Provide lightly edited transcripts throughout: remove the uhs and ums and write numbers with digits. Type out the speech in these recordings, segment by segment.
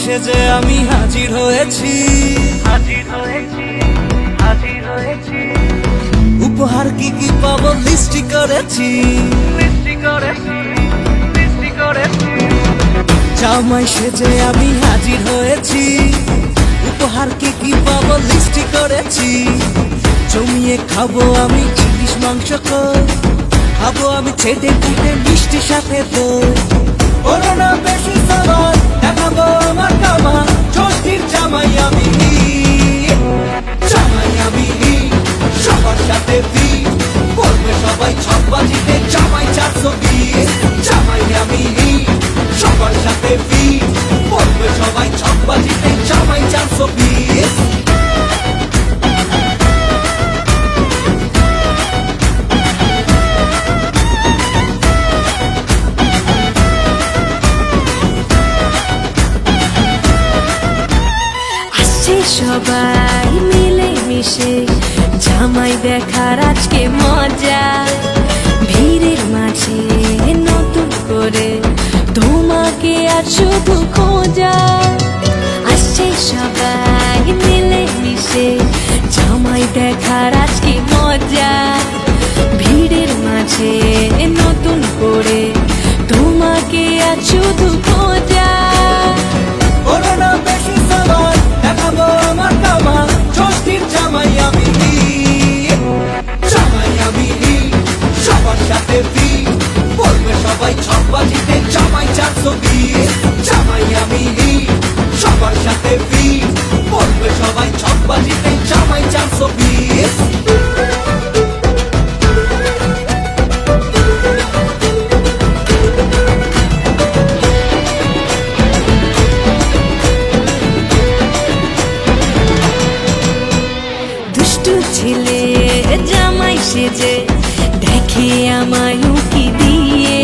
সেজে আমি হাজির হয়েছি, উপহার কি কি পাবো লিস্টি করেছি, জামাই সেজে আমি হাজির হয়েছি, উপহার কি কি পাবো লিস্টি করেছি। জমিয়ে খাবো আমি ইলিশ মাংস, খাবো আমি ছেটে পুটে মিষ্টি সাথে দই। ওরা না বেশি সবার দেখাবো আমার কামা, ষষ্ঠীর জামাই আমি, জামাই আমি সবার সাথে ফিট, বলবে সবাই ছকবাজিতে জামাই 420। জামাই আমি সবার সাথে ফিট, বলবে সবাই ছকবাজিতে জামাই 420। সবাই মিলে মিশে জামাই দেখার আজকে মজা, ভিড়ের মাঝে নতুন করে তোমাকে আর শুধু খোঁজা। আসছে সবাই মিলে মিশে জামাই দেখার আজকে মজা, ভিড়ের মাঝে নতুন করে তোমাকে আর শুধু খোঁজা। জামাই আমি, জামাই আমি সবার সাথে ফিট, বলবে সবাই ছকবাজিতে জামাই 420। জামাই আমি সবার সাথে ফিট, বলবে সবাই ছকবাজিতে জামাই 420। ছেলে জামাই সেজে দেখে আমায় উকি দিয়ে,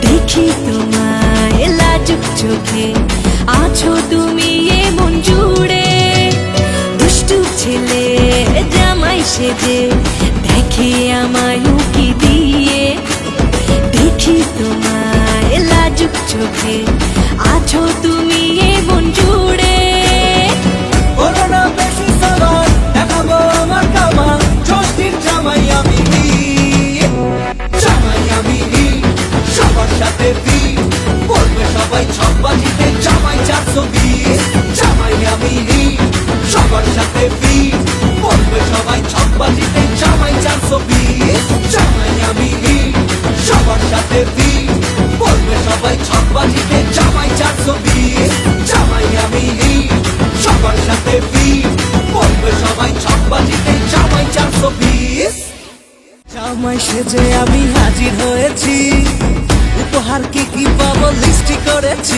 দেখি তোমায় লাজুক চোখে আছো তুমি এমন জুড়ে। দুষ্টু ছেলে জামাই সেজে দেখে আমায় উকি দিয়ে, দেখি তোমায় লাজুক চোখে আছো তুমি এমন জুড়ে। জামাই আমি, জামাই আমি সবার সাথে ফিট, বলবে সবাই ছকবাজিতে জামাই 420। জামাই আমি সবার সাথে ফিট, বলবে সবাই ছকবাজিতে জামাই 420। জামাই আমি সবার সাথে ফিট, বলবে সবাই ছকবাজিতে জামাই 420। জামাই আমি সবার সাথে ফিট, বলবে সবাই ছকবাজিতে জামাই 420। জামাই সেজে আমি হাজির হয়েছি, উপহার কি কি পাবো লিস্টি করেছি।